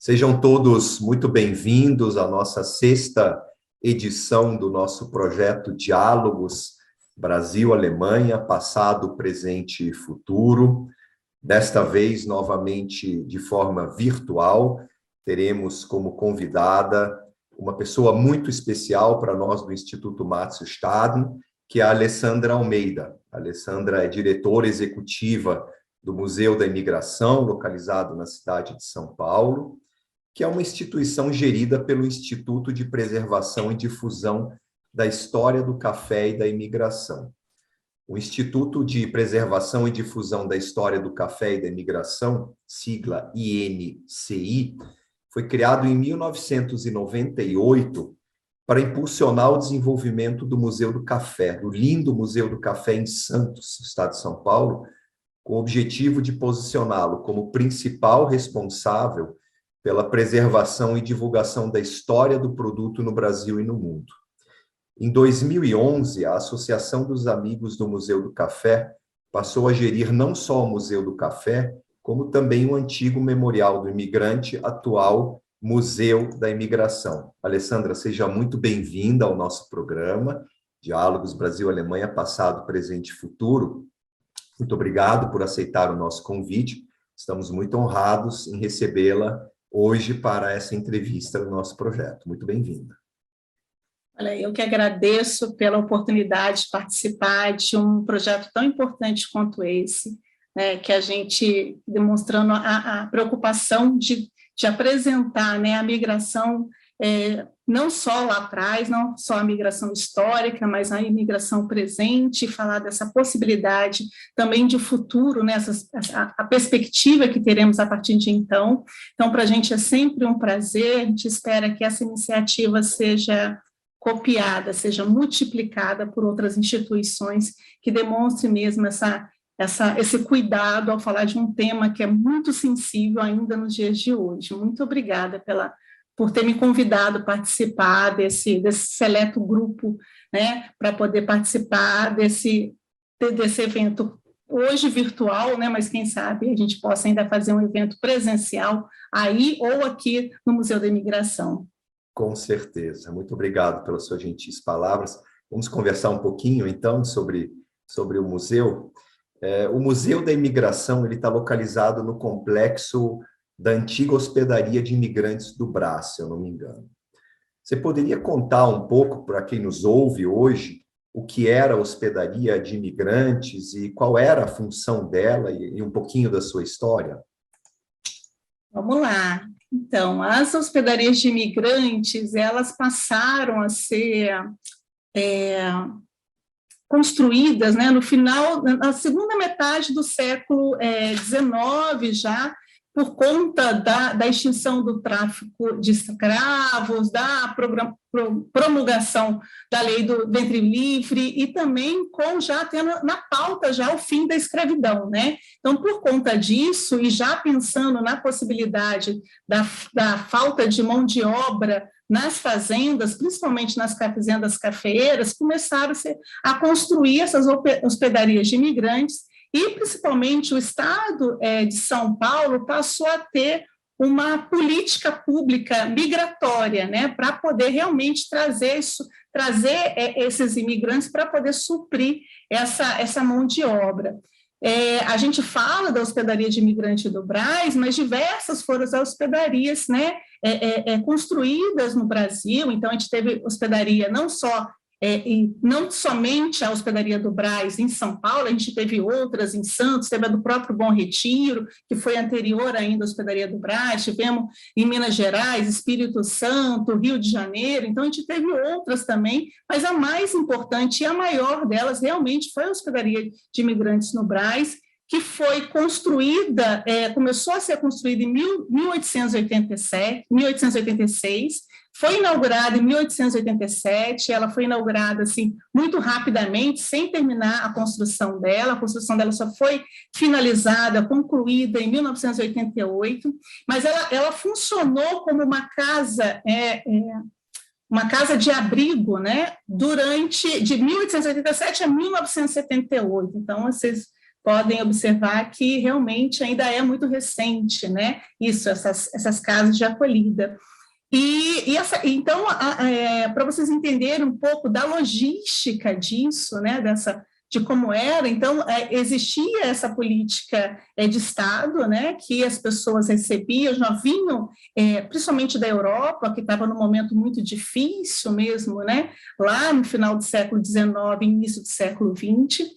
Sejam todos muito bem-vindos à nossa sexta edição do nosso projeto Diálogos Brasil-Alemanha, passado, presente e futuro. Desta vez, novamente, de forma virtual, teremos como convidada uma pessoa muito especial para nós do Instituto Márcio Staden, que é a Alessandra Almeida. A Alessandra é diretora executiva do Museu da Imigração, localizado na cidade de São Paulo, que é uma instituição gerida pelo Instituto de Preservação e Difusão da História do Café e da Imigração. O Instituto de Preservação e Difusão da História do Café e da Imigração, sigla INCI, foi criado em 1998 para impulsionar o desenvolvimento do Museu do Café, do lindo Museu do Café em Santos, estado de São Paulo, com o objetivo de posicioná-lo como principal responsável pela preservação e divulgação da história do produto no Brasil e no mundo. Em 2011, a Associação dos Amigos do Museu do Café passou a gerir não só o Museu do Café, como também o antigo Memorial do Imigrante, atual Museu da Imigração. Alessandra, seja muito bem-vinda ao nosso programa, Diálogos Brasil-Alemanha, Passado, Presente e Futuro. Muito obrigado por aceitar o nosso convite. Estamos muito honrados em recebê-la hoje para essa entrevista no nosso projeto. Muito bem-vinda. Olha, eu que agradeço pela oportunidade de participar de um projeto tão importante quanto esse, né, que a gente demonstrando a preocupação de apresentar, né, a migração, não só lá atrás, não só a migração histórica, mas a imigração presente, falar dessa possibilidade também de futuro, né, a perspectiva que teremos a partir de então. Então, para a gente é sempre um prazer, a gente espera que essa iniciativa seja copiada, seja multiplicada por outras instituições que demonstrem mesmo esse cuidado ao falar de um tema que é muito sensível ainda nos dias de hoje. Muito obrigada por ter me convidado a participar desse seleto grupo, né, para poder participar desse evento hoje virtual, né, mas quem sabe a gente possa ainda fazer um evento presencial aí ou aqui no Museu da Imigração. Com certeza. Muito obrigado pelas suas gentis palavras. Vamos conversar um pouquinho, então, sobre o museu. O Museu da Imigração está localizado no complexo da antiga hospedaria de imigrantes do Brás, se eu não me engano. Você poderia contar um pouco, para quem nos ouve hoje, o que era a hospedaria de imigrantes e qual era a função dela e um pouquinho da sua história? Vamos lá. Então, as hospedarias de imigrantes, elas passaram a ser construídas, né, no final, na segunda metade do século XIX já, por conta da extinção do tráfico de escravos, da promulgação da lei do ventre livre e também já tendo na pauta já o fim da escravidão, né? Então, por conta disso, e já pensando na possibilidade da falta de mão de obra nas fazendas, principalmente nas fazendas cafeeiras, começaram a construir essas hospedarias de imigrantes. E, principalmente, o Estado de São Paulo passou a ter uma política pública migratória, né, para poder realmente trazer esses imigrantes para poder suprir essa mão de obra. A gente fala da hospedaria de imigrante do Brás, mas diversas foram as hospedarias, né, construídas no Brasil. Então, a gente teve hospedaria não somente a hospedaria do Brás em São Paulo, a gente teve outras em Santos, teve a do próprio Bom Retiro, que foi anterior ainda à hospedaria do Brás, tivemos em Minas Gerais, Espírito Santo, Rio de Janeiro, então a gente teve outras também, mas a mais importante e a maior delas realmente foi a hospedaria de imigrantes no Brás, que foi construída, começou a ser construída em 1886, foi inaugurada em 1887, ela foi inaugurada assim, muito rapidamente, sem terminar a construção dela só foi finalizada, concluída em 1988, mas ela funcionou como uma casa de abrigo, né, de 1887 a 1978, então vocês podem observar que realmente ainda é muito recente, né? Isso, essas casas de acolhida. Então, para vocês entenderem um pouco da logística disso, né, de como era, então, existia essa política de Estado, né, que as pessoas recebiam, já vinham, principalmente da Europa, que estava num momento muito difícil mesmo, né, lá no final do século XIX, início do século XX,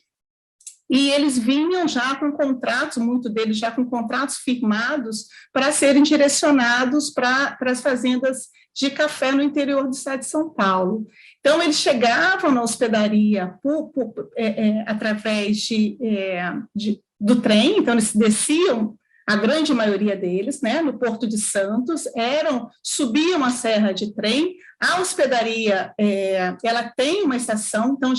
e eles vinham já com contratos, muito deles já com contratos firmados para serem direcionados para as fazendas de café no interior do estado de São Paulo. Então, eles chegavam na hospedaria através do trem, então eles desciam, a grande maioria deles, né, no Porto de Santos, subiam a serra de trem. A hospedaria, ela tem uma estação, então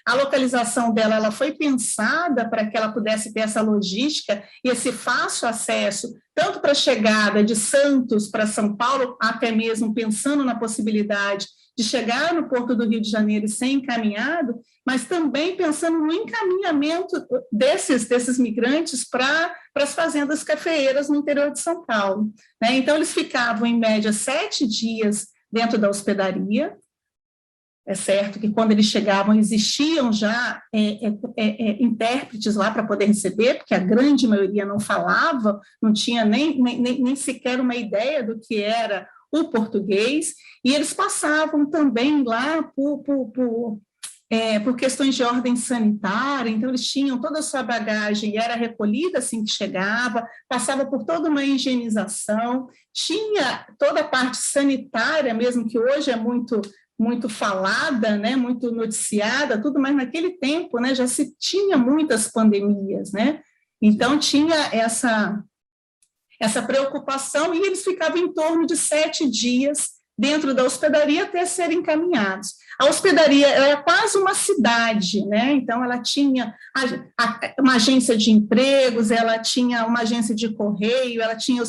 a localização dela, ela foi pensada para que ela pudesse ter essa logística e esse fácil acesso, tanto para a chegada de Santos para São Paulo, até mesmo pensando na possibilidade de chegar no Porto do Rio de Janeiro e ser encaminhado, mas também pensando no encaminhamento desses migrantes para as fazendas cafeeiras no interior de São Paulo, né? Então, eles ficavam, em média, 7 dias dentro da hospedaria. É certo que, quando eles chegavam, existiam já intérpretes lá para poder receber, porque a grande maioria não falava, não tinha nem sequer uma ideia do que era o português, e eles passavam também lá por questões de ordem sanitária, então eles tinham toda a sua bagagem, era recolhida assim que chegava, passava por toda uma higienização, tinha toda a parte sanitária mesmo, que hoje é muito falada, né, muito noticiada, tudo, mas naquele tempo, né, já se tinha muitas pandemias, né, então tinha essa preocupação, e eles ficavam em torno de 7 dias dentro da hospedaria até serem encaminhados. A hospedaria era quase uma cidade, né? Então, ela tinha uma agência de empregos, ela tinha uma agência de correio, ela tinha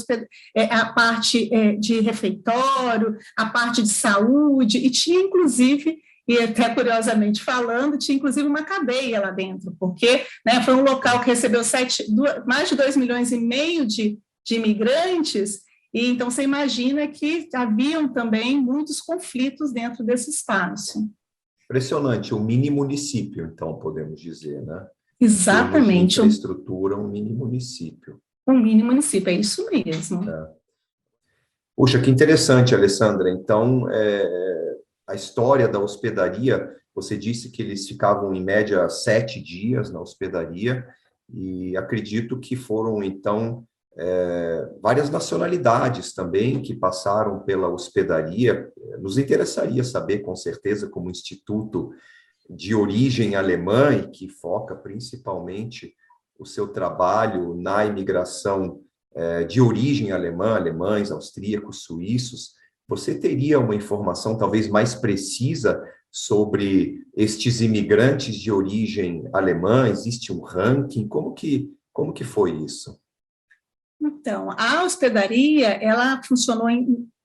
a parte de refeitório, a parte de saúde, e tinha, inclusive, e até curiosamente falando, tinha inclusive uma cadeia lá dentro, porque, né, foi um local que recebeu mais de 2,5 milhões de imigrantes, e então você imagina que haviam também muitos conflitos dentro desse espaço. Impressionante, um mini município, então, podemos dizer, né? Exatamente. Infraestrutura, um mini município. Um mini município, é isso mesmo. Puxa, que interessante, Alessandra. Então, a história da hospedaria, você disse que eles ficavam, em média, 7 dias na hospedaria, e acredito que foram, então, várias nacionalidades também que passaram pela hospedaria. Nos interessaria saber, com certeza, como instituto de origem alemã e que foca principalmente o seu trabalho na imigração de origem alemã, alemães, austríacos, suíços, você teria uma informação talvez mais precisa sobre estes imigrantes de origem alemã? Existe um ranking? Como que foi isso? Então, a hospedaria, ela funcionou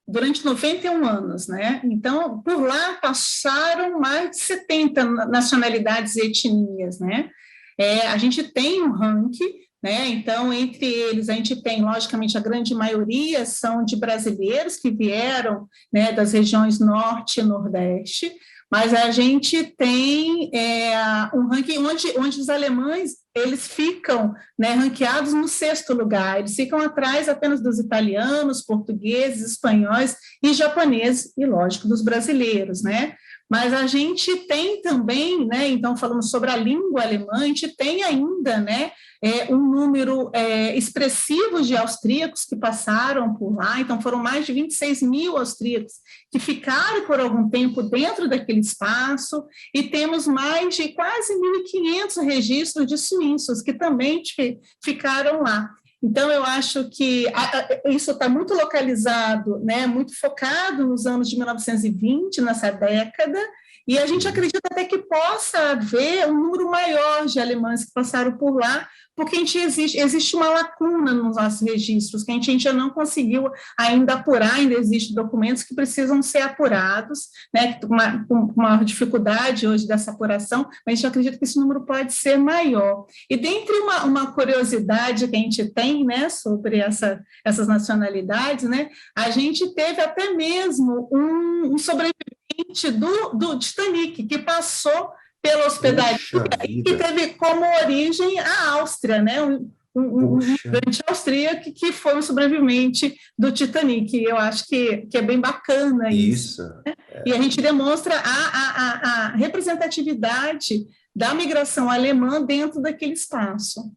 durante 91 anos, né? Então, por lá passaram mais de 70 nacionalidades e etnias, né? A gente tem um ranking, né? Então, entre eles, a gente tem, logicamente, a grande maioria são de brasileiros que vieram, né, das regiões Norte e Nordeste, mas a gente tem um ranking onde os alemães, eles ficam, né, ranqueados no 6º lugar, eles ficam atrás apenas dos italianos, portugueses, espanhóis e japoneses, e, lógico, dos brasileiros, né? Mas a gente tem também, né, então, falando sobre a língua alemã, a gente tem ainda, né, um número expressivo de austríacos que passaram por lá, então foram mais de 26 mil austríacos que ficaram por algum tempo dentro daquele espaço, e temos mais de quase 1.500 registros de suíços que também ficaram lá. Então, eu acho que isso está muito localizado, né, muito focado nos anos de 1920, nessa década, e a gente acredita até que possa haver um número maior de alemães que passaram por lá, porque existe uma lacuna nos nossos registros, que a gente ainda não conseguiu ainda apurar, ainda existem documentos que precisam ser apurados, né, com uma dificuldade hoje dessa apuração, mas a gente acredita que esse número pode ser maior. E dentre uma curiosidade que a gente tem, né, sobre essas nacionalidades, né, a gente teve até mesmo um sobrevivente do Titanic, que passou pela hospedaria e que teve como origem a Áustria, né, um grande austríaco que foi um sobrevivente do Titanic. Eu acho que é bem bacana isso. Né? E a gente demonstra a representatividade da migração alemã dentro daquele espaço.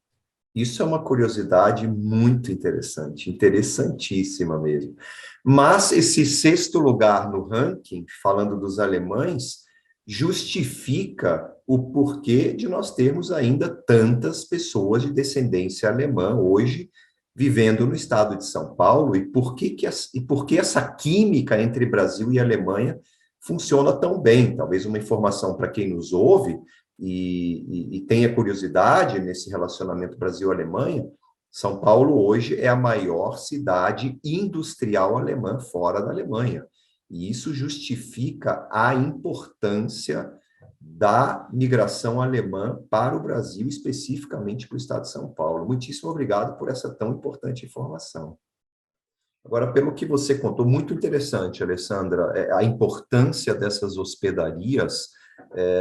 Isso é uma curiosidade muito interessante, interessantíssima mesmo. Mas esse 6º lugar no ranking, falando dos alemães, justifica o porquê de nós termos ainda tantas pessoas de descendência alemã hoje vivendo no estado de São Paulo, e por que essa química entre Brasil e Alemanha funciona tão bem. Talvez uma informação para quem nos ouve e tenha curiosidade nesse relacionamento Brasil-Alemanha: São Paulo hoje é a maior cidade industrial alemã fora da Alemanha. E isso justifica a importância da migração alemã para o Brasil, especificamente para o estado de São Paulo. Muitíssimo obrigado por essa tão importante informação. Agora, pelo que você contou, muito interessante, Alessandra, a importância dessas hospedarias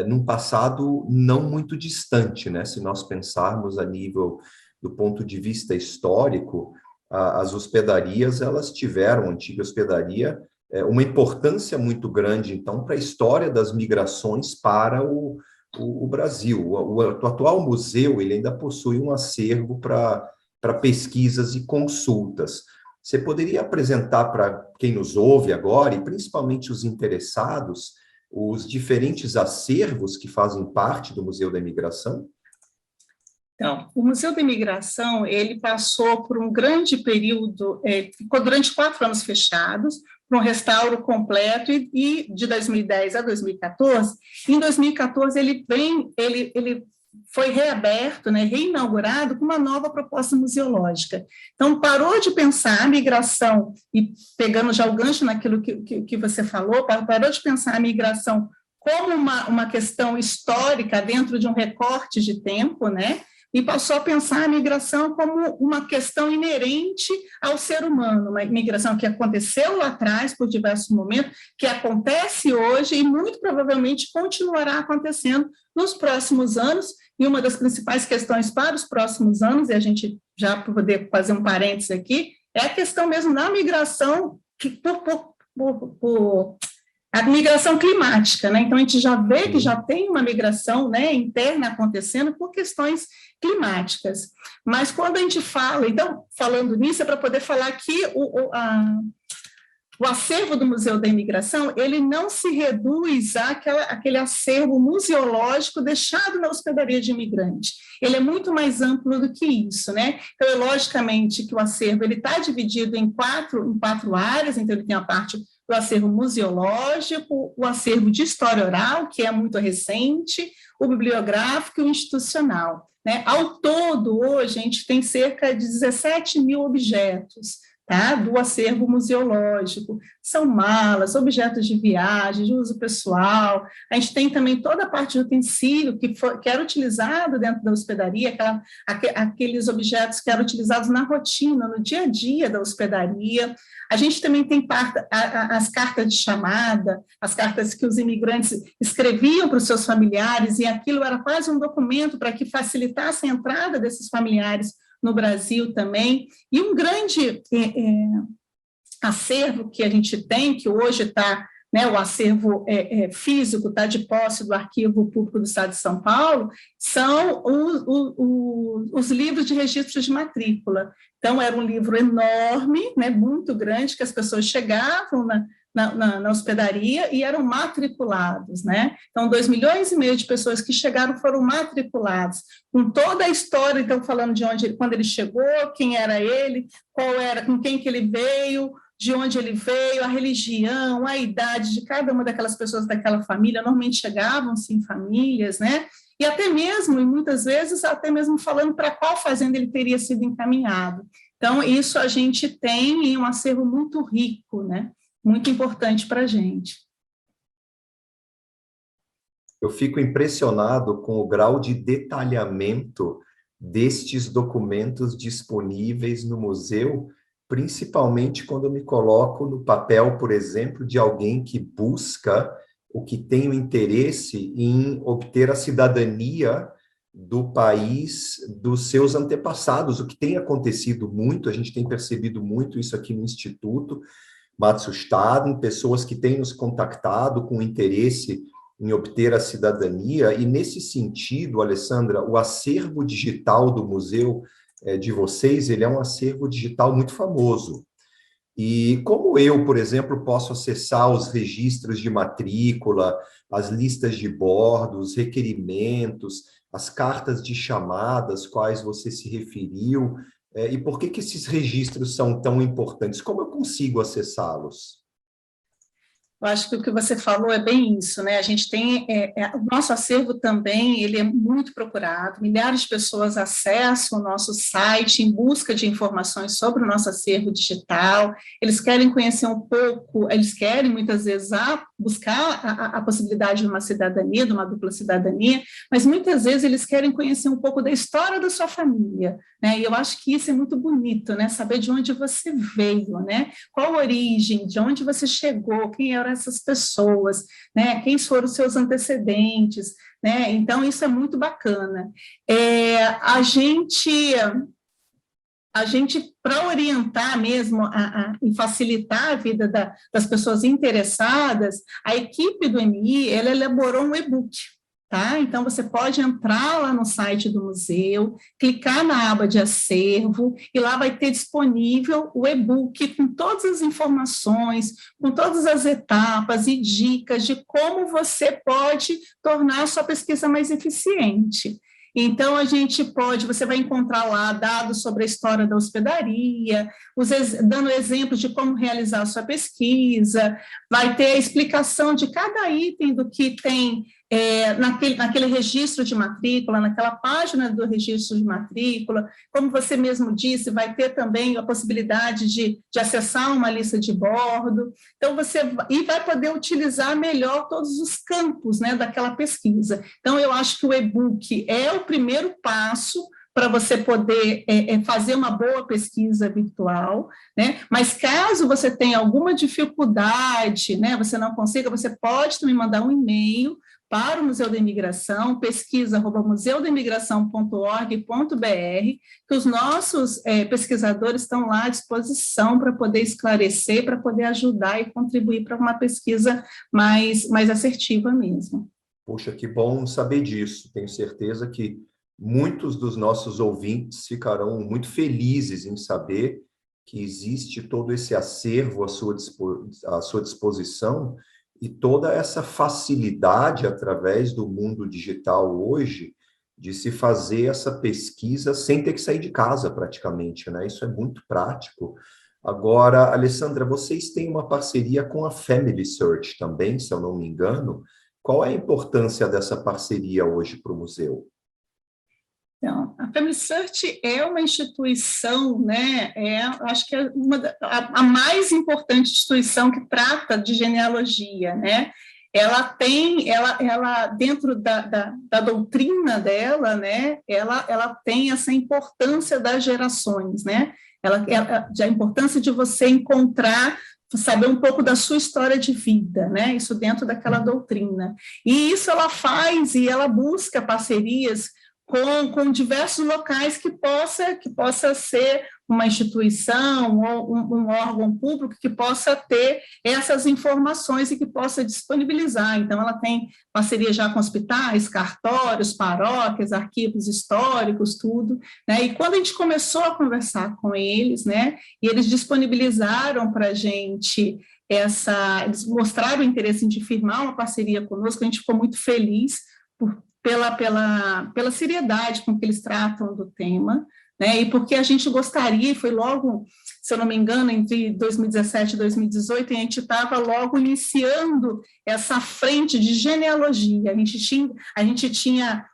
num passado não muito distante, né? Se nós pensarmos a nível do ponto de vista histórico, as hospedarias, elas tiveram, a antiga hospedaria, uma importância muito grande, então, para a história das migrações para o Brasil. O atual museu, ele ainda possui um acervo para pesquisas e consultas. Você poderia apresentar para quem nos ouve agora, e principalmente os interessados, os diferentes acervos que fazem parte do Museu da Imigração? Então, o Museu da Imigração, ele passou por um grande período, ficou durante 4 anos fechados, para um restauro completo, e de 2010 a 2014. Em 2014, ele foi reaberto, né, reinaugurado com uma nova proposta museológica. Então, parou de pensar a migração, e pegando já o gancho naquilo que você falou, parou de pensar a migração como uma questão histórica dentro de um recorte de tempo, né, e passou a pensar a migração como uma questão inerente ao ser humano, uma migração que aconteceu lá atrás, por diversos momentos, que acontece hoje e muito provavelmente continuará acontecendo nos próximos anos, e uma das principais questões para os próximos anos, e a gente já poder fazer um parênteses aqui, é a questão mesmo da migração a migração climática, né? Então, a gente já vê que já tem uma migração, né, interna acontecendo por questões climáticas. Mas quando a gente fala, então, falando nisso, é para poder falar que o acervo do Museu da Imigração, ele não se reduz àquele acervo museológico deixado na hospedaria de imigrante. Ele é muito mais amplo do que isso, né? Então, logicamente, que o acervo está dividido em quatro áreas, então ele tem a parte do acervo museológico, o acervo de história oral, que é muito recente, o bibliográfico e o institucional, né? Ao todo, hoje, a gente tem cerca de 17 mil objetos, tá? Do acervo museológico. São malas, objetos de viagem, de uso pessoal. A gente tem também toda a parte de utensílio que era utilizado dentro da hospedaria, aqueles objetos que eram utilizados na rotina, no dia a dia da hospedaria. A gente também tem as cartas de chamada, as cartas que os imigrantes escreviam para os seus familiares, e aquilo era quase um documento para que facilitasse a entrada desses familiares no Brasil também. E um grande acervo que a gente tem, que hoje está, né, o acervo físico está de posse do Arquivo Público do Estado de São Paulo, são os livros de registros de matrícula. Então, era um livro enorme, né, muito grande, que as pessoas chegavam na hospedaria e eram matriculados, né? Então, 2,5 milhões de pessoas que chegaram foram matriculados, com toda a história, então, falando de quando ele chegou, quem era ele, com quem que ele veio, de onde ele veio, a religião, a idade de cada uma daquelas pessoas daquela família, normalmente chegavam-se em famílias, né? E até mesmo, e muitas vezes, até mesmo falando para qual fazenda ele teria sido encaminhado. Então, isso a gente tem em um acervo muito rico, né? Muito importante para a gente. Eu fico impressionado com o grau de detalhamento destes documentos disponíveis no museu, principalmente quando eu me coloco no papel, por exemplo, de alguém que busca o que tem o interesse em obter a cidadania do país dos seus antepassados, o que tem acontecido muito, a gente tem percebido muito isso aqui no Instituto Matsushita, pessoas que têm nos contactado com interesse em obter a cidadania, e nesse sentido, Alessandra, o acervo digital do museu de vocês, ele é um acervo digital muito famoso. E como eu, por exemplo, posso acessar os registros de matrícula, as listas de bordo, os requerimentos, as cartas de chamadas, quais você se referiu, e por que esses registros são tão importantes? Como eu consigo acessá-los? Eu acho que o que você falou é bem isso, né? A gente tem o nosso acervo também, ele é muito procurado. Milhares de pessoas acessam o nosso site em busca de informações sobre o nosso acervo digital. Eles querem conhecer um pouco, eles querem muitas vezes buscar a possibilidade de uma cidadania, de uma dupla cidadania, mas muitas vezes eles querem conhecer um pouco da história da sua família, né? E eu acho que isso é muito bonito, né? Saber de onde você veio, né? Qual a origem, de onde você chegou, quem eram essas pessoas, né? Quem foram os seus antecedentes, né? Então, isso é muito bacana. A gente, para orientar mesmo e facilitar a vida das pessoas interessadas, a equipe do MI, ela elaborou um e-book. Tá? Então, você pode entrar lá no site do museu, clicar na aba de acervo, e lá vai ter disponível o e-book com todas as informações, com todas as etapas e dicas de como você pode tornar a sua pesquisa mais eficiente. Então, você vai encontrar lá dados sobre a história da hospedaria, dando exemplos de como realizar a sua pesquisa, vai ter a explicação de cada item do que tem naquele registro de matrícula, naquela página do registro de matrícula. Como você mesmo disse, vai ter também a possibilidade de acessar uma lista de bordo. Então, vai poder utilizar melhor todos os campos, né, daquela pesquisa. Então, eu acho que o e-book é o primeiro passo para você poder fazer uma boa pesquisa virtual, né? Mas caso você tenha alguma dificuldade, né, você não consiga, você pode também mandar um e-mail para o Museu da Imigração, pesquisa@museudaimigração.org.br, que os nossos pesquisadores estão lá à disposição para poder esclarecer, para poder ajudar e contribuir para uma pesquisa mais assertiva mesmo. Poxa, que bom saber disso. Tenho certeza que muitos dos nossos ouvintes ficarão muito felizes em saber que existe todo esse acervo à sua disposição e toda essa facilidade através do mundo digital hoje de se fazer essa pesquisa sem ter que sair de casa praticamente, né? Isso é muito prático. Agora, Alessandra, vocês têm uma parceria com a Family Search também, se eu não me engano. Qual é a importância dessa parceria hoje para o museu? Então, a Family Search é uma instituição, né? Acho que é a mais importante instituição que trata de genealogia, né? Ela dentro da doutrina dela, né? Ela tem essa importância das gerações, né? A importância de você saber um pouco da sua história de vida, né? Isso dentro daquela doutrina. E isso ela faz e ela busca parcerias com diversos locais que possa ser uma instituição ou um órgão público que possa ter essas informações e que possa disponibilizar. Então, ela tem parceria já com hospitais, cartórios, paróquias, arquivos históricos, tudo, né? E quando a gente começou a conversar com eles, né, e eles disponibilizaram para a gente eles mostraram o interesse de firmar uma parceria conosco, a gente ficou muito feliz pela seriedade com que eles tratam do tema, né, e porque a gente gostaria, foi logo se eu não me engano, entre 2017 e 2018, a gente estava logo iniciando essa frente de genealogia. A gente tinha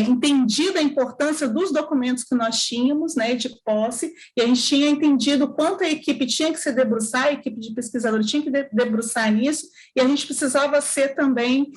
entendido a importância dos documentos que nós tínhamos, né, de posse, e a gente tinha entendido quanto a equipe tinha que se debruçar, a equipe de pesquisadores tinha que debruçar nisso, e a gente precisava ser também,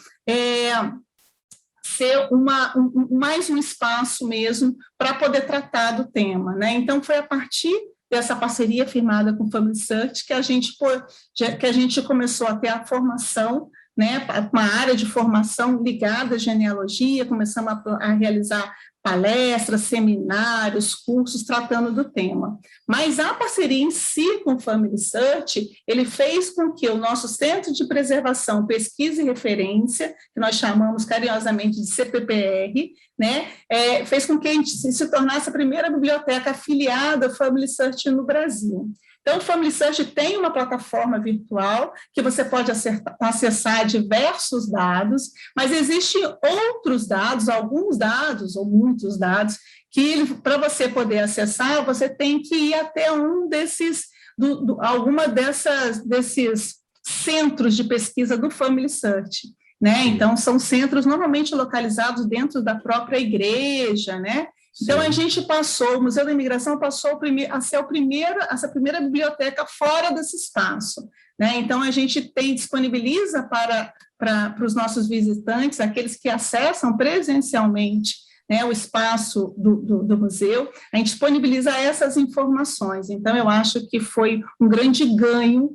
mais um espaço mesmo para poder tratar do tema, né? Então, foi a partir dessa parceria firmada com o Family Search que a gente começou a ter a formação, né, uma área de formação ligada à genealogia, começamos a realizar palestras, seminários, cursos tratando do tema. Mas a parceria em si com o Family Search, ele fez com que o nosso Centro de Preservação, Pesquisa e Referência, que nós chamamos carinhosamente de CPPR, né, fez com que a gente se tornasse a primeira biblioteca afiliada ao Family Search no Brasil. Então, o Family Search tem uma plataforma virtual que você pode acessar diversos dados, mas existem outros dados, alguns dados ou muitos dados, que para você poder acessar, você tem que ir até um desses centros de pesquisa do Family Search, né? Então, são centros normalmente localizados dentro da própria igreja, né? Então, a gente o Museu da Imigração passou a ser essa primeira biblioteca fora desse espaço, né? Então, a gente disponibiliza para os nossos visitantes, aqueles que acessam presencialmente, né, o espaço do museu, a gente disponibiliza essas informações. Então, eu acho que foi um grande ganho,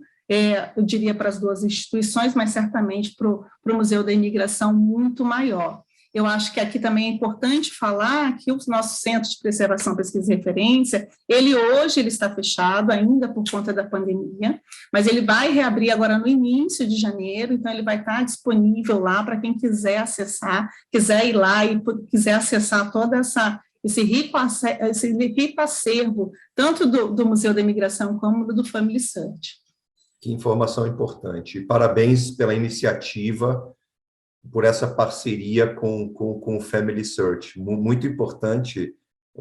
eu diria, para as duas instituições, mas certamente para o Museu da Imigração muito maior. Eu acho que aqui também é importante falar que o nosso Centro de Preservação, Pesquisa e Referência, hoje ele está fechado ainda por conta da pandemia, mas ele vai reabrir agora no início de janeiro, então ele vai estar disponível lá para quem quiser acessar, quiser ir lá e quiser acessar toda esse rico acervo, tanto do Museu da Imigração como do Family Search. Que informação importante. Parabéns pela iniciativa, por essa parceria com o Family Search, muito importante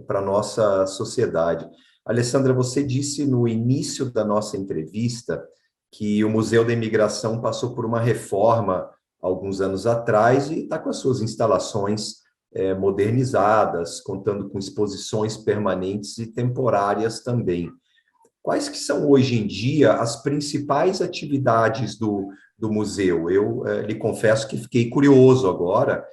para a nossa sociedade. Alessandra, você disse no início da nossa entrevista que o Museu da Imigração passou por uma reforma alguns anos atrás e está com as suas instalações modernizadas, contando com exposições permanentes e temporárias também. Quais que são, hoje em dia, as principais atividades do museu? Eu lhe confesso que fiquei curioso agora,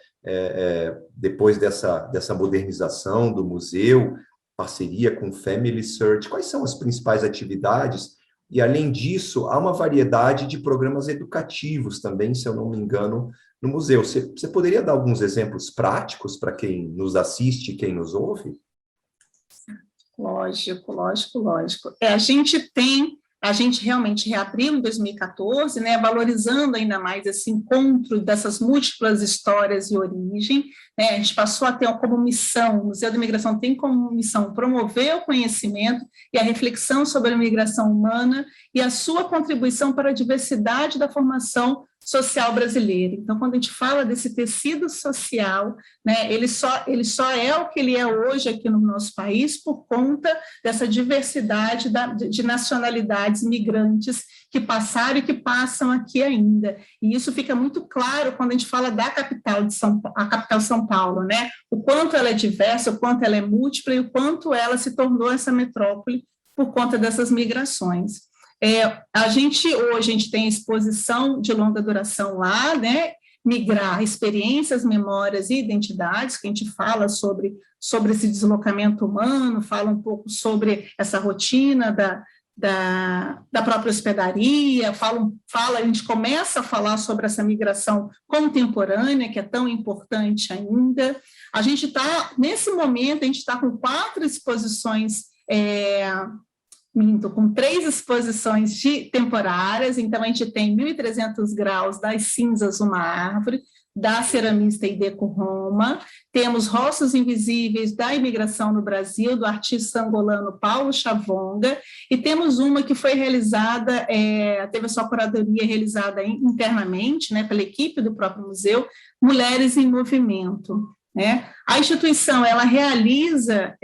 depois dessa modernização do museu, parceria com o Family Search, quais são as principais atividades? E, além disso, há uma variedade de programas educativos também, se eu não me engano, no museu. Você poderia dar alguns exemplos práticos para quem nos assiste, quem nos ouve? Lógico. A gente realmente reabriu em 2014, né, valorizando ainda mais esse encontro dessas múltiplas histórias e origem, né, a gente passou a ter como missão, o Museu da Imigração tem como missão promover o conhecimento e a reflexão sobre a imigração humana e a sua contribuição para a diversidade da formação social brasileira. Então, quando a gente fala desse tecido social, né, ele só é o que ele é hoje aqui no nosso país por conta dessa diversidade de nacionalidades migrantes que passaram e que passam aqui ainda. E isso fica muito claro quando a gente fala da capital a capital São Paulo, né? O quanto ela é diversa, o quanto ela é múltipla e o quanto ela se tornou essa metrópole por conta dessas migrações. A gente tem exposição de longa duração lá, né? Migrar experiências, memórias e identidades, que a gente fala sobre esse deslocamento humano, fala um pouco sobre essa rotina da própria hospedaria, a gente começa a falar sobre essa migração contemporânea, que é tão importante ainda. A gente está, nesse momento, a gente está com 4 exposições, com 3 exposições temporárias, então a gente tem 1.300 graus das cinzas uma árvore, da ceramista Ideco Roma, temos Rostos Invisíveis da Imigração no Brasil, do artista angolano Paulo Chavonga, e temos uma que foi realizada, teve a sua curadoria realizada internamente, né, pela equipe do próprio museu, Mulheres em Movimento, né? A instituição, ela realiza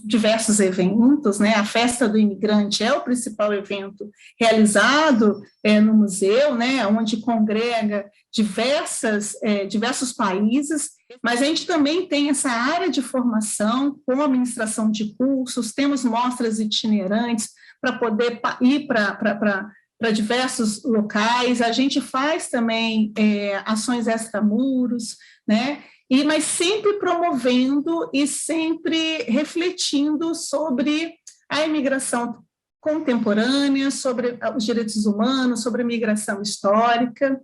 diversos eventos, né? A Festa do Imigrante é o principal evento realizado no museu, né? Onde congrega diversos países, mas a gente também tem essa área de formação com administração de cursos, temos mostras itinerantes para poder ir para diversos locais, a gente faz também ações extramuros, né? Mas sempre promovendo e sempre refletindo sobre a imigração contemporânea, sobre os direitos humanos, sobre a migração histórica.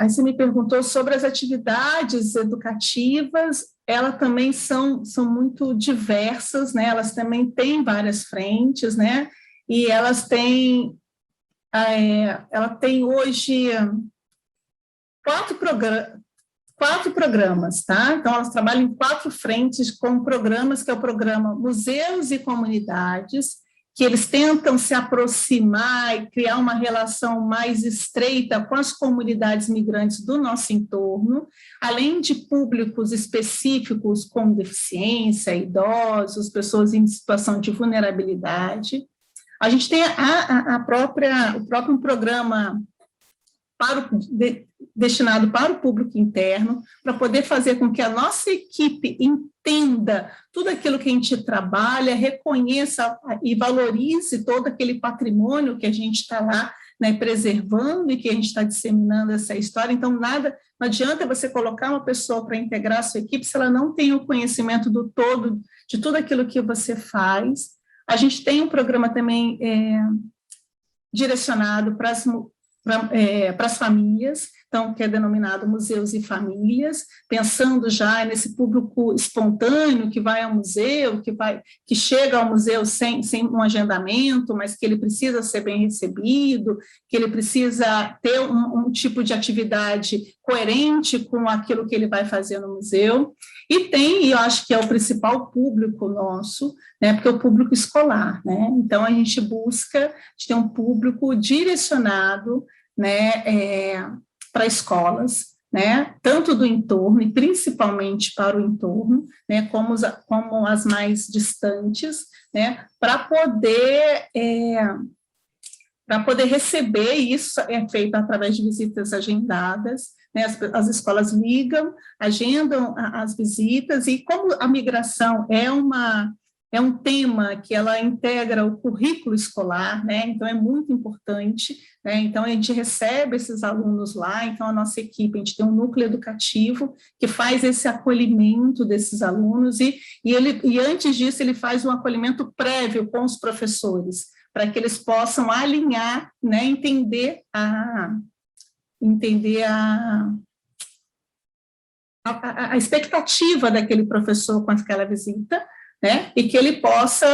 Aí você me perguntou sobre as atividades educativas, elas também são muito diversas, né? Elas também têm várias frentes, né? E ela tem hoje quatro programas, tá? Então, elas trabalham em 4 frentes com programas, que é o programa Museus e Comunidades, que eles tentam se aproximar e criar uma relação mais estreita com as comunidades migrantes do nosso entorno, além de públicos específicos com deficiência, idosos, pessoas em situação de vulnerabilidade. A gente tem o próprio programa destinado para o público interno, para poder fazer com que a nossa equipe entenda tudo aquilo que a gente trabalha, reconheça e valorize todo aquele patrimônio que a gente está lá, né, preservando e que a gente está disseminando essa história. Então, não adianta você colocar uma pessoa para integrar a sua equipe se ela não tem o conhecimento do todo, de tudo aquilo que você faz. A gente tem um programa também direcionado para as famílias, então, que é denominado Museus e Famílias, pensando já nesse público espontâneo que vai ao museu, que chega ao museu sem um agendamento, mas que ele precisa ser bem recebido, que ele precisa ter um tipo de atividade coerente com aquilo que ele vai fazer no museu. E eu acho que é o principal público nosso, né, porque é o público escolar, né? Então, a gente ter um público direcionado, né, para escolas, né, tanto do entorno e principalmente para o entorno, né, como as mais distantes, né, para poder receber. Isso é feito através de visitas agendadas, né, as escolas agendam as visitas, e como a migração é um tema que ela integra o currículo escolar, né? Então é muito importante, né? Então a gente recebe esses alunos lá, então a nossa equipe, a gente tem um núcleo educativo que faz esse acolhimento desses alunos, e antes disso ele faz um acolhimento prévio com os professores, para que eles possam alinhar, né? Entender a expectativa daquele professor com aquela visita, né, e que ele possa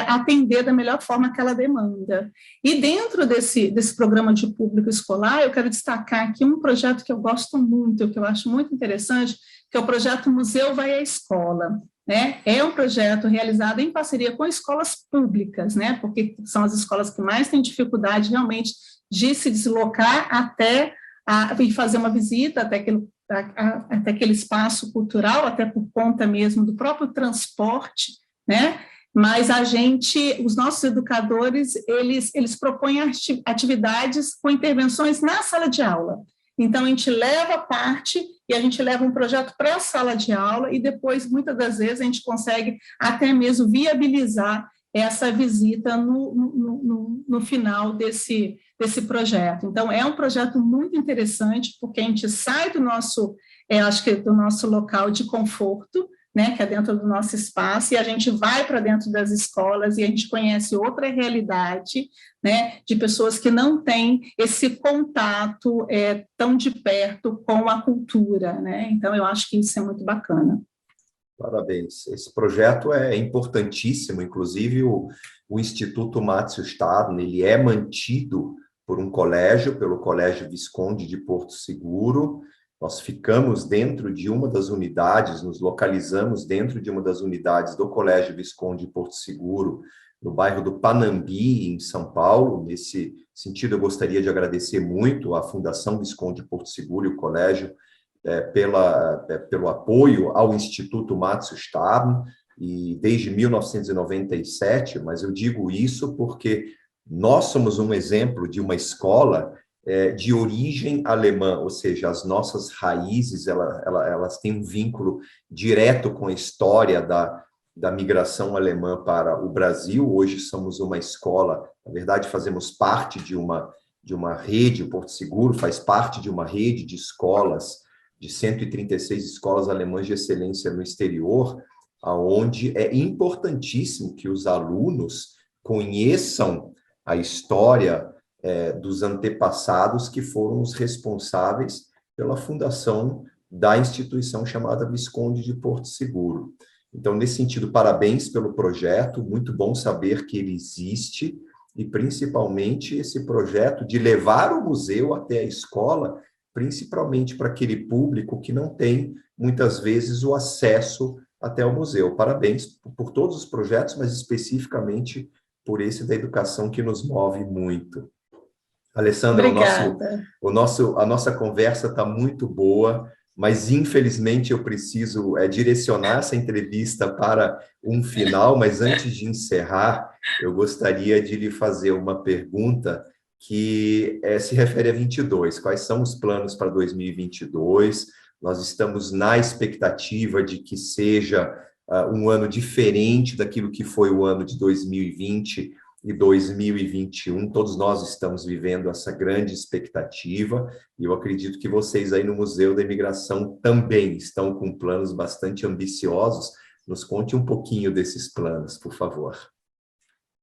atender da melhor forma aquela demanda. E dentro desse programa de público escolar, eu quero destacar aqui um projeto que eu gosto muito, que eu acho muito interessante, que é o projeto Museu Vai à Escola, né? É um projeto realizado em parceria com escolas públicas, né, porque são as escolas que mais têm dificuldade realmente de se deslocar e fazer uma visita até aquele espaço cultural, até por conta mesmo do próprio transporte, né? Mas os nossos educadores, eles propõem atividades com intervenções na sala de aula. Então, a gente leva parte e a gente leva um projeto para a sala de aula, e depois, muitas das vezes, a gente consegue até mesmo viabilizar essa visita no final desse projeto. Então, é um projeto muito interessante, porque a gente sai do nosso local de conforto, né, que é dentro do nosso espaço, e a gente vai para dentro das escolas e a gente conhece outra realidade, né, de pessoas que não têm esse contato tão de perto com a cultura, né? Então, eu acho que isso é muito bacana. Parabéns. Esse projeto é importantíssimo, inclusive o Instituto Márcio Stadler, ele é mantido por um colégio, pelo Colégio Visconde de Porto Seguro. Nós ficamos dentro de uma das unidades, nos localizamos dentro de uma das unidades do Colégio Visconde de Porto Seguro, no bairro do Panambi, em São Paulo. Nesse sentido, eu gostaria de agradecer muito à Fundação Visconde de Porto Seguro e o colégio pelo apoio ao Instituto Márcio Stadler. e desde 1997, mas eu digo isso porque nós somos um exemplo de uma escola de origem alemã, ou seja, as nossas raízes, elas têm um vínculo direto com a história da migração alemã para o Brasil. Hoje somos uma escola, na verdade, fazemos parte de uma rede, o Porto Seguro faz parte de uma rede de escolas, de 136 escolas alemãs de excelência no exterior, onde é importantíssimo que os alunos conheçam a história dos antepassados que foram os responsáveis pela fundação da instituição chamada Visconde de Porto Seguro. Então, nesse sentido, parabéns pelo projeto, muito bom saber que ele existe, e principalmente esse projeto de levar o museu até a escola, principalmente para aquele público que não tem, muitas vezes, o acesso até o museu. Parabéns por todos os projetos, mas especificamente por esse da educação que nos move muito. Alessandra, a nossa conversa está muito boa, mas infelizmente eu preciso direcionar essa entrevista para um final, mas antes de encerrar, eu gostaria de lhe fazer uma pergunta que se refere a 22. Quais são os planos para 2022? Nós estamos na expectativa de que seja um ano diferente daquilo que foi o ano de 2020 e 2021, todos nós estamos vivendo essa grande expectativa, e eu acredito que vocês aí no Museu da Imigração também estão com planos bastante ambiciosos. Nos conte um pouquinho desses planos, por favor.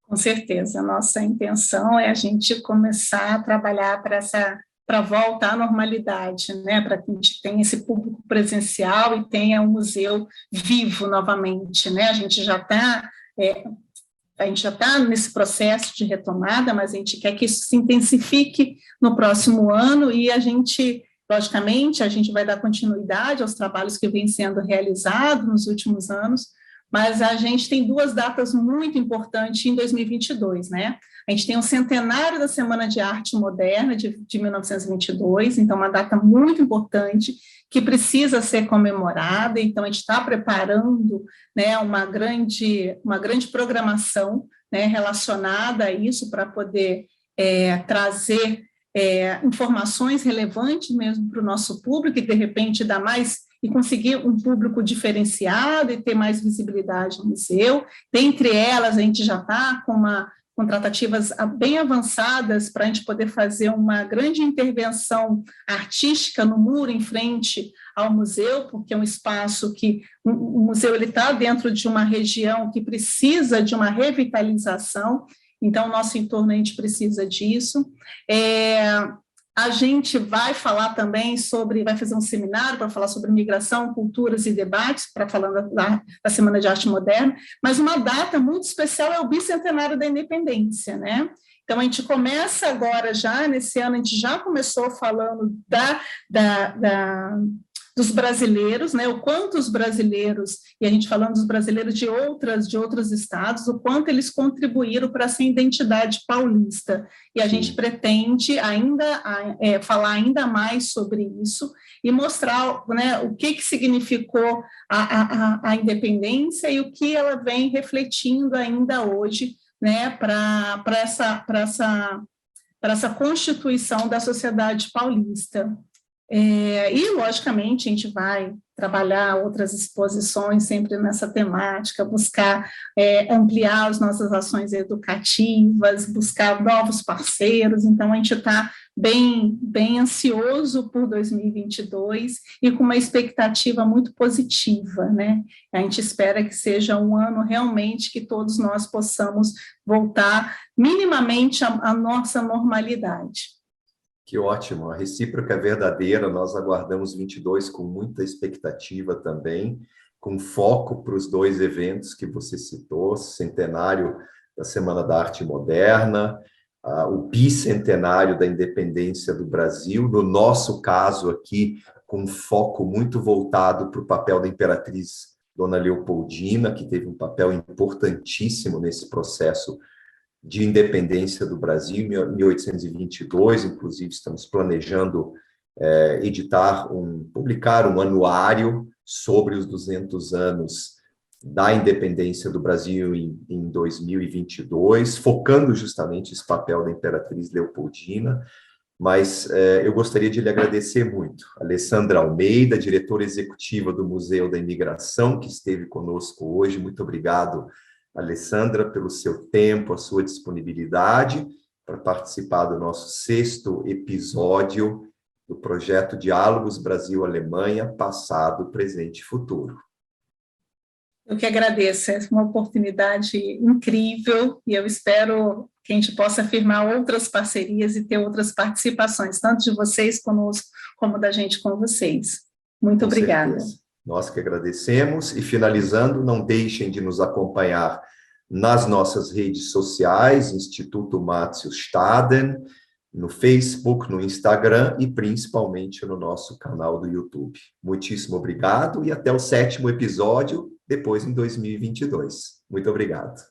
Com certeza, a nossa intenção é a gente começar a trabalhar para voltar à normalidade, né? Para que a gente tenha esse público presencial e tenha um museu vivo novamente, né? A gente já está nesse processo de retomada, mas a gente quer que isso se intensifique no próximo ano, e a gente, logicamente, a gente vai dar continuidade aos trabalhos que vêm sendo realizados nos últimos anos, mas a gente tem duas datas muito importantes em 2022, né? A gente tem o centenário da Semana de Arte Moderna de 1922, então uma data muito importante que precisa ser comemorada. Então a gente está preparando, né, uma grande programação, né, relacionada a isso, para poder trazer informações relevantes mesmo para o nosso público e de repente dar mais e conseguir um público diferenciado e ter mais visibilidade no museu. Dentre elas, a gente já está com tratativas bem avançadas para a gente poder fazer uma grande intervenção artística no muro em frente ao museu, porque é um espaço que o museu está dentro de uma região que precisa de uma revitalização, então o nosso entorno a gente precisa disso. A gente vai falar também vai fazer um seminário para falar sobre migração, culturas e debates, para falar da Semana de Arte Moderna, mas uma data muito especial é o bicentenário da independência, né? Então, a gente começa agora já, nesse ano, a gente já começou falando dos brasileiros, né, o quanto os brasileiros, e a gente falando dos brasileiros de outros estados, o quanto eles contribuíram para essa identidade paulista, e a gente pretende ainda falar ainda mais sobre isso, e mostrar, né, o que significou a independência, e o que ela vem refletindo ainda hoje, né, para essa constituição da sociedade paulista. E, logicamente, a gente vai trabalhar outras exposições sempre nessa temática, buscar ampliar as nossas ações educativas, buscar novos parceiros. Então, a gente está bem ansioso por 2022 e com uma expectativa muito positiva, né? A gente espera que seja um ano realmente que todos nós possamos voltar minimamente à nossa normalidade. Que ótimo, a recíproca é verdadeira, nós aguardamos 22 com muita expectativa também, com foco para os dois eventos que você citou, centenário da Semana da Arte Moderna, o bicentenário da independência do Brasil, no nosso caso aqui, com foco muito voltado para o papel da Imperatriz Dona Leopoldina, que teve um papel importantíssimo nesse processo de independência do Brasil, em 1822, inclusive estamos planejando publicar um anuário sobre os 200 anos da independência do Brasil em 2022, focando justamente esse papel da Imperatriz Leopoldina, mas eu gostaria de lhe agradecer muito. Alessandra Almeida, diretora executiva do Museu da Imigração, que esteve conosco hoje. Muito obrigado, Alessandra, pelo seu tempo, a sua disponibilidade para participar do nosso 6º episódio do projeto Diálogos Brasil-Alemanha, Passado, Presente e Futuro. Eu que agradeço, é uma oportunidade incrível e eu espero que a gente possa firmar outras parcerias e ter outras participações, tanto de vocês conosco, como da gente com vocês. Muito obrigada. Certeza. Nós que agradecemos e, finalizando, não deixem de nos acompanhar nas nossas redes sociais, Instituto Márcio Staden, no Facebook, no Instagram e principalmente no nosso canal do YouTube. Muitíssimo obrigado e até o 7º episódio, depois em 2022. Muito obrigado.